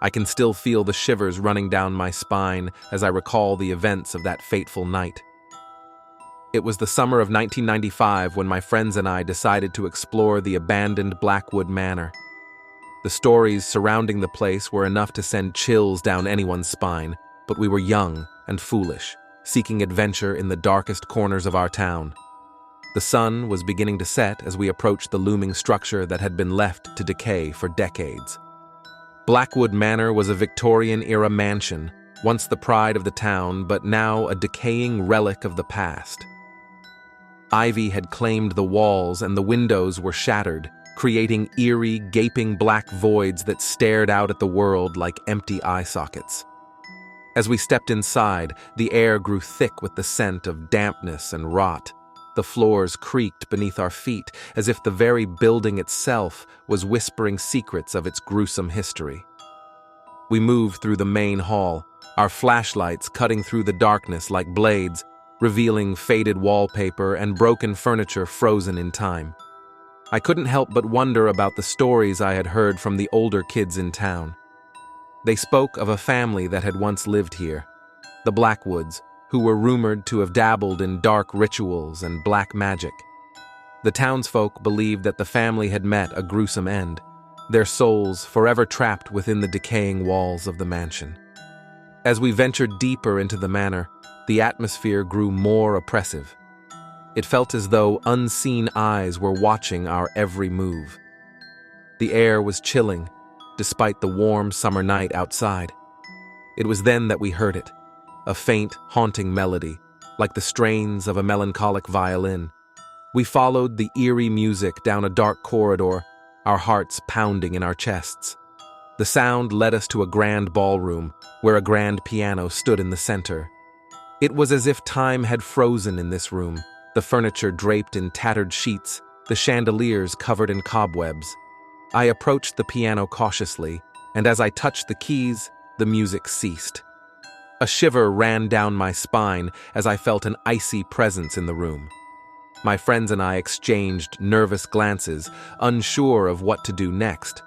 I can still feel the shivers running down my spine as I recall the events of that fateful night. It was the summer of 1995 when my friends and I decided to explore the abandoned Blackwood Manor. The stories surrounding the place were enough to send chills down anyone's spine, but we were young and foolish, seeking adventure in the darkest corners of our town. The sun was beginning to set as we approached the looming structure that had been left to decay for decades. Blackwood Manor was a Victorian-era mansion, once the pride of the town, but now a decaying relic of the past. Ivy had claimed the walls and the windows were shattered, creating eerie, gaping black voids that stared out at the world like empty eye sockets. As we stepped inside, the air grew thick with the scent of dampness and rot. The floors creaked beneath our feet, as if the very building itself was whispering secrets of its gruesome history. We moved through the main hall, our flashlights cutting through the darkness like blades, revealing faded wallpaper and broken furniture frozen in time. I couldn't help but wonder about the stories I had heard from the older kids in town. They spoke of a family that had once lived here, the Blackwoods, who were rumored to have dabbled in dark rituals and black magic. The townsfolk believed that the family had met a gruesome end, their souls forever trapped within the decaying walls of the mansion. As we ventured deeper into the manor, the atmosphere grew more oppressive. It felt as though unseen eyes were watching our every move. The air was chilling, despite the warm summer night outside. It was then that we heard it, a faint, haunting melody, like the strains of a melancholic violin. We followed the eerie music down a dark corridor, our hearts pounding in our chests. The sound led us to a grand ballroom, where a grand piano stood in the center. It was as if time had frozen in this room, the furniture draped in tattered sheets, the chandeliers covered in cobwebs. I approached the piano cautiously, and as I touched the keys, the music ceased. A shiver ran down my spine as I felt an icy presence in the room. My friends and I exchanged nervous glances, unsure of what to do next.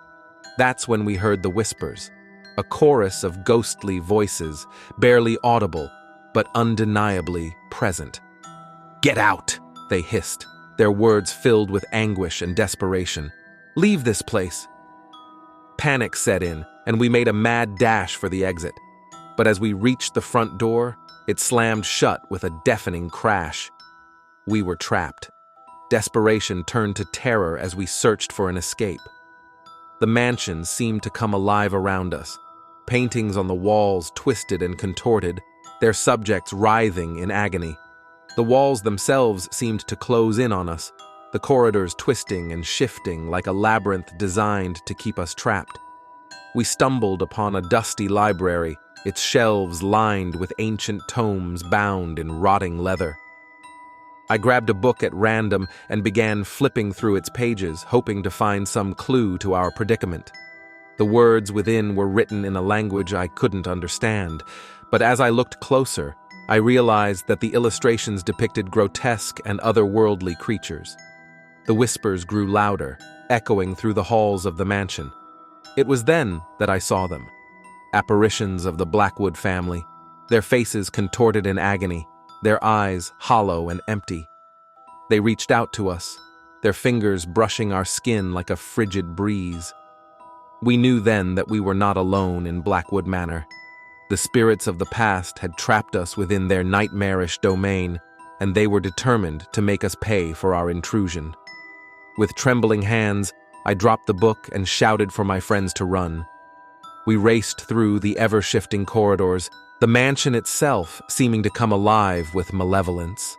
That's when we heard the whispers, a chorus of ghostly voices, barely audible, but undeniably present. "Get out!" they hissed, their words filled with anguish and desperation. "Leave this place!" Panic set in, and we made a mad dash for the exit. But as we reached the front door, it slammed shut with a deafening crash. We were trapped. Desperation turned to terror as we searched for an escape. The mansion seemed to come alive around us. Paintings on the walls twisted and contorted, their subjects writhing in agony. The walls themselves seemed to close in on us, the corridors twisting and shifting like a labyrinth designed to keep us trapped. We stumbled upon a dusty library, its shelves lined with ancient tomes bound in rotting leather. I grabbed a book at random and began flipping through its pages, hoping to find some clue to our predicament. The words within were written in a language I couldn't understand, but as I looked closer, I realized that the illustrations depicted grotesque and otherworldly creatures. The whispers grew louder, echoing through the halls of the mansion. It was then that I saw them. Apparitions of the Blackwood family, their faces contorted in agony, their eyes hollow and empty. They reached out to us, their fingers brushing our skin like a frigid breeze. We knew then that we were not alone in Blackwood Manor. The spirits of the past had trapped us within their nightmarish domain, and they were determined to make us pay for our intrusion. With trembling hands, I dropped the book and shouted for my friends to run. We raced through the ever-shifting corridors, the mansion itself seeming to come alive with malevolence.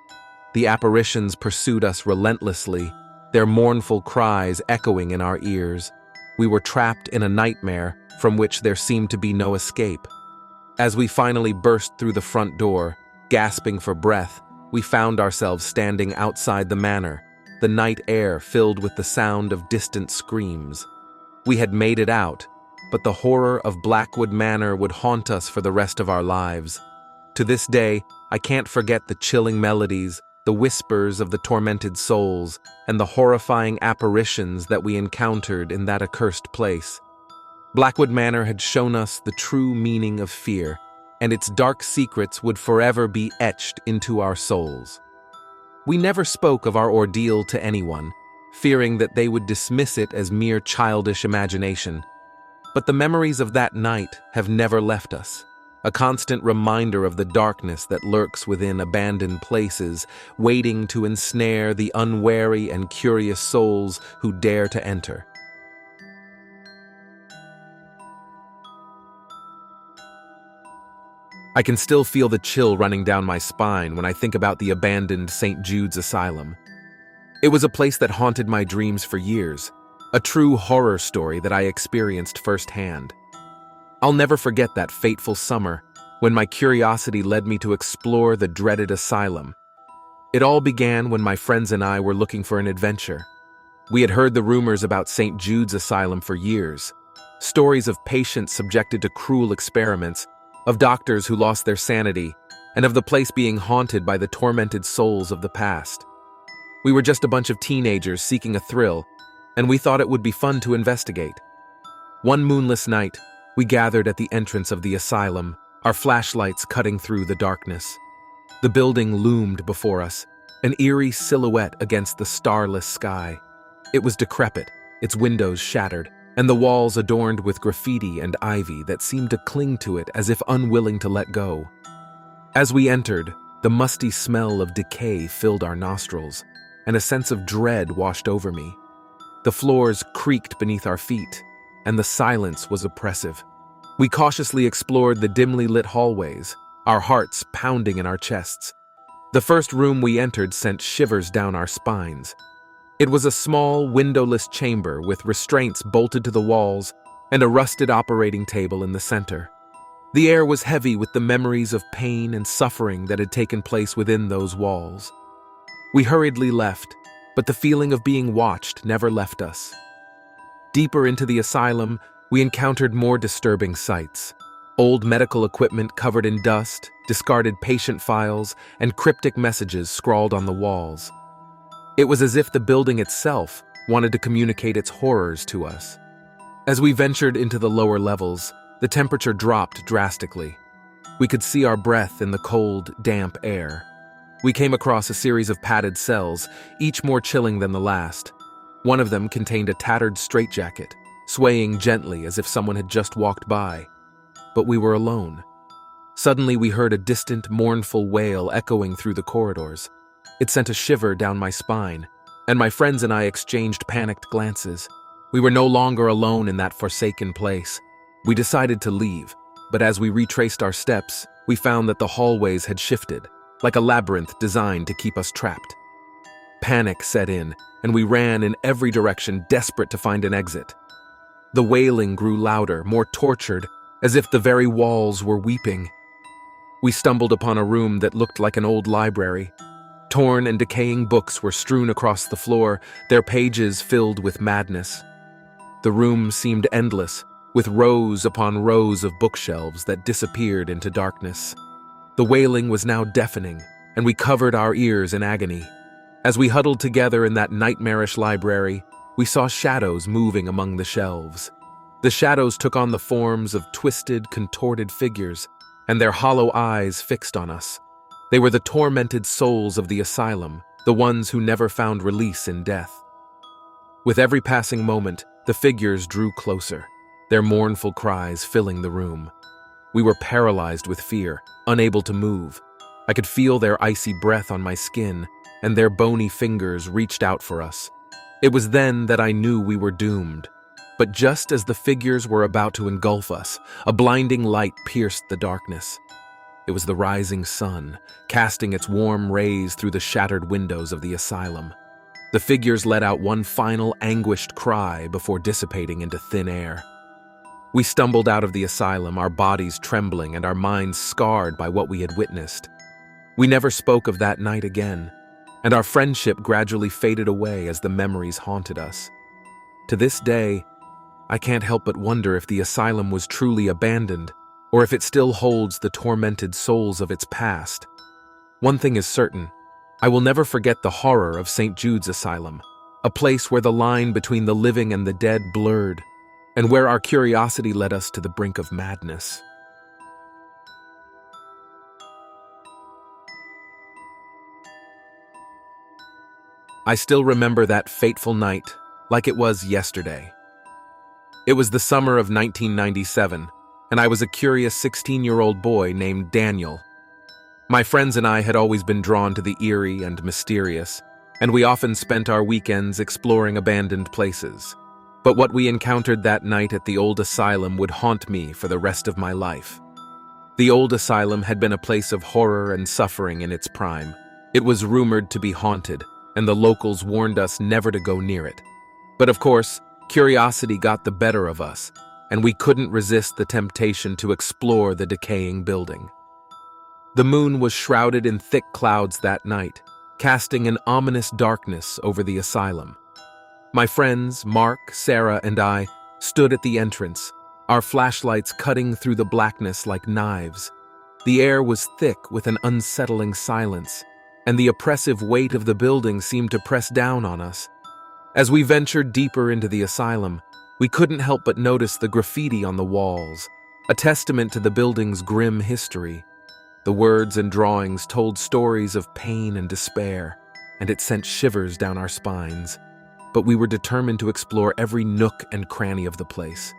The apparitions pursued us relentlessly, their mournful cries echoing in our ears. We were trapped in a nightmare from which there seemed to be no escape. As we finally burst through the front door, gasping for breath, we found ourselves standing outside the manor, the night air filled with the sound of distant screams. We had made it out, but the horror of Blackwood Manor would haunt us for the rest of our lives. To this day, I can't forget the chilling melodies, the whispers of the tormented souls, and the horrifying apparitions that we encountered in that accursed place. Blackwood Manor had shown us the true meaning of fear, and its dark secrets would forever be etched into our souls. We never spoke of our ordeal to anyone, fearing that they would dismiss it as mere childish imagination. But the memories of that night have never left us, a constant reminder of the darkness that lurks within abandoned places, waiting to ensnare the unwary and curious souls who dare to enter. I can still feel the chill running down my spine when I think about the abandoned St. Jude's Asylum. It was a place that haunted my dreams for years, a true horror story that I experienced firsthand. I'll never forget that fateful summer when my curiosity led me to explore the dreaded asylum. It all began when my friends and I were looking for an adventure. We had heard the rumors about St. Jude's Asylum for years, stories of patients subjected to cruel experiments, of doctors who lost their sanity, and of the place being haunted by the tormented souls of the past. We were just a bunch of teenagers seeking a thrill, and we thought it would be fun to investigate. One moonless night, we gathered at the entrance of the asylum, our flashlights cutting through the darkness. The building loomed before us, an eerie silhouette against the starless sky. It was decrepit, its windows shattered, and the walls adorned with graffiti and ivy that seemed to cling to it as if unwilling to let go. As we entered, the musty smell of decay filled our nostrils, and a sense of dread washed over me. The floors creaked beneath our feet, and the silence was oppressive. We cautiously explored the dimly lit hallways, our hearts pounding in our chests. The first room we entered sent shivers down our spines. It was a small, windowless chamber with restraints bolted to the walls and a rusted operating table in the center. The air was heavy with the memories of pain and suffering that had taken place within those walls. We hurriedly left, but the feeling of being watched never left us. Deeper into the asylum, we encountered more disturbing sights. Old medical equipment covered in dust, discarded patient files, and cryptic messages scrawled on the walls. It was as if the building itself wanted to communicate its horrors to us. As we ventured into the lower levels, the temperature dropped drastically. We could see our breath in the cold, damp air. We came across a series of padded cells, each more chilling than the last. One of them contained a tattered straitjacket, swaying gently as if someone had just walked by. But we were alone. Suddenly we heard a distant, mournful wail echoing through the corridors. It sent a shiver down my spine, and my friends and I exchanged panicked glances. We were no longer alone in that forsaken place. We decided to leave, but as we retraced our steps, we found that the hallways had shifted, like a labyrinth designed to keep us trapped. Panic set in, and we ran in every direction, desperate to find an exit. The wailing grew louder, more tortured, as if the very walls were weeping. We stumbled upon a room that looked like an old library. Torn and decaying books were strewn across the floor, their pages filled with madness. The room seemed endless, with rows upon rows of bookshelves that disappeared into darkness. The wailing was now deafening, and we covered our ears in agony. As we huddled together in that nightmarish library, we saw shadows moving among the shelves. The shadows took on the forms of twisted, contorted figures, and their hollow eyes fixed on us. They were the tormented souls of the asylum, the ones who never found release in death. With every passing moment, the figures drew closer, their mournful cries filling the room. We were paralyzed with fear, unable to move. I could feel their icy breath on my skin, and their bony fingers reached out for us. It was then that I knew we were doomed. But just as the figures were about to engulf us, a blinding light pierced the darkness. It was the rising sun, casting its warm rays through the shattered windows of the asylum. The figures let out one final anguished cry before dissipating into thin air. We stumbled out of the asylum, our bodies trembling and our minds scarred by what we had witnessed. We never spoke of that night again, and our friendship gradually faded away as the memories haunted us. To this day, I can't help but wonder if the asylum was truly abandoned, or if it still holds the tormented souls of its past. One thing is certain, I will never forget the horror of St. Jude's Asylum, a place where the line between the living and the dead blurred, and where our curiosity led us to the brink of madness. I still remember that fateful night like it was yesterday. It was the summer of 1997, and I was a curious 16-year-old boy named Daniel. My friends and I had always been drawn to the eerie and mysterious, and we often spent our weekends exploring abandoned places. But what we encountered that night at the old asylum would haunt me for the rest of my life. The old asylum had been a place of horror and suffering in its prime. It was rumored to be haunted, and the locals warned us never to go near it. But of course, curiosity got the better of us, and we couldn't resist the temptation to explore the decaying building. The moon was shrouded in thick clouds that night, casting an ominous darkness over the asylum. My friends, Mark, Sarah, and I stood at the entrance, our flashlights cutting through the blackness like knives. The air was thick with an unsettling silence, and the oppressive weight of the building seemed to press down on us. As we ventured deeper into the asylum, we couldn't help but notice the graffiti on the walls, a testament to the building's grim history. The words and drawings told stories of pain and despair, and it sent shivers down our spines. But we were determined to explore every nook and cranny of the place.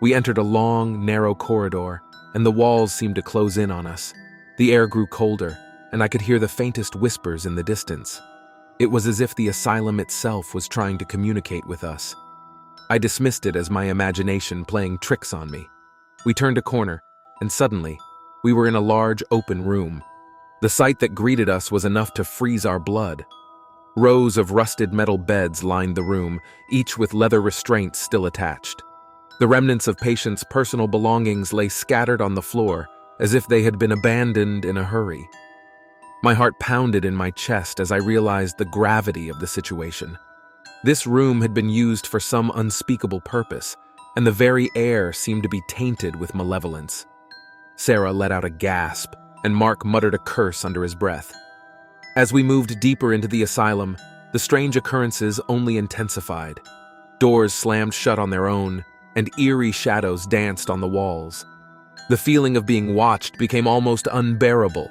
We entered a long, narrow corridor, and the walls seemed to close in on us. The air grew colder, and I could hear the faintest whispers in the distance. It was as if the asylum itself was trying to communicate with us. I dismissed it as my imagination playing tricks on me. We turned a corner, and suddenly, we were in a large open room. The sight that greeted us was enough to freeze our blood. Rows of rusted metal beds lined the room, each with leather restraints still attached. The remnants of patients' personal belongings lay scattered on the floor, as if they had been abandoned in a hurry. My heart pounded in my chest as I realized the gravity of the situation. This room had been used for some unspeakable purpose, and the very air seemed to be tainted with malevolence. Sarah let out a gasp, and Mark muttered a curse under his breath. As we moved deeper into the asylum, the strange occurrences only intensified. Doors slammed shut on their own, and eerie shadows danced on the walls. The feeling of being watched became almost unbearable.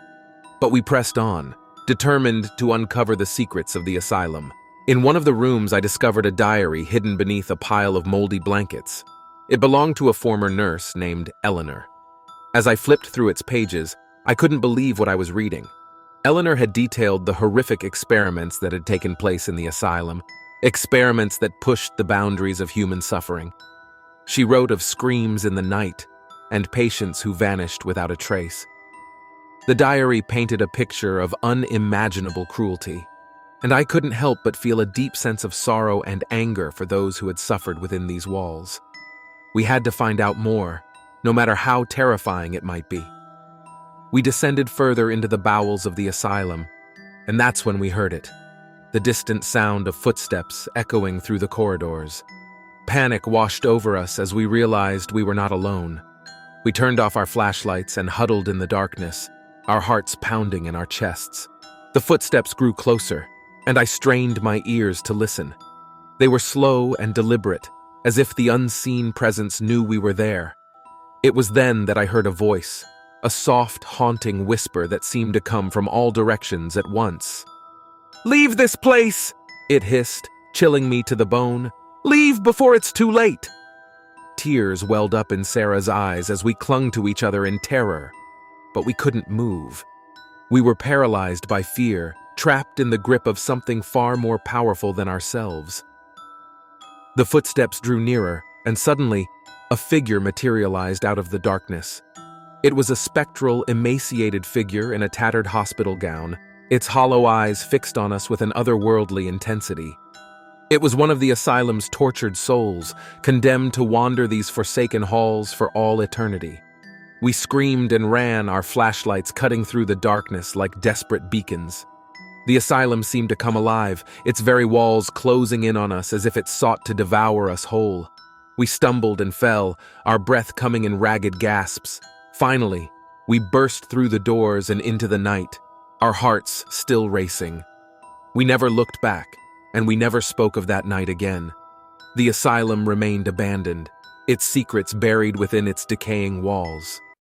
But we pressed on, determined to uncover the secrets of the asylum. In one of the rooms, I discovered a diary hidden beneath a pile of moldy blankets. It belonged to a former nurse named Eleanor. As I flipped through its pages, I couldn't believe what I was reading. Eleanor had detailed the horrific experiments that had taken place in the asylum, experiments that pushed the boundaries of human suffering. She wrote of screams in the night and patients who vanished without a trace. The diary painted a picture of unimaginable cruelty, and I couldn't help but feel a deep sense of sorrow and anger for those who had suffered within these walls. We had to find out more, no matter how terrifying it might be. We descended further into the bowels of the asylum, and that's when we heard it, the distant sound of footsteps echoing through the corridors. Panic washed over us as we realized we were not alone. We turned off our flashlights and huddled in the darkness, our hearts pounding in our chests. The footsteps grew closer, and I strained my ears to listen. They were slow and deliberate, as if the unseen presence knew we were there. It was then that I heard a voice, a soft, haunting whisper that seemed to come from all directions at once. "Leave this place!" it hissed, chilling me to the bone. "Leave before it's too late!" Tears welled up in Sarah's eyes as we clung to each other in terror. But we couldn't move. We were paralyzed by fear, trapped in the grip of something far more powerful than ourselves. The footsteps drew nearer, and suddenly, a figure materialized out of the darkness. It was a spectral, emaciated figure in a tattered hospital gown, its hollow eyes fixed on us with an otherworldly intensity. It was one of the asylum's tortured souls, condemned to wander these forsaken halls for all eternity. We screamed and ran, our flashlights cutting through the darkness like desperate beacons. The asylum seemed to come alive, its very walls closing in on us as if it sought to devour us whole. We stumbled and fell, our breath coming in ragged gasps. Finally, we burst through the doors and into the night, our hearts still racing. We never looked back, and we never spoke of that night again. The asylum remained abandoned, its secrets buried within its decaying walls.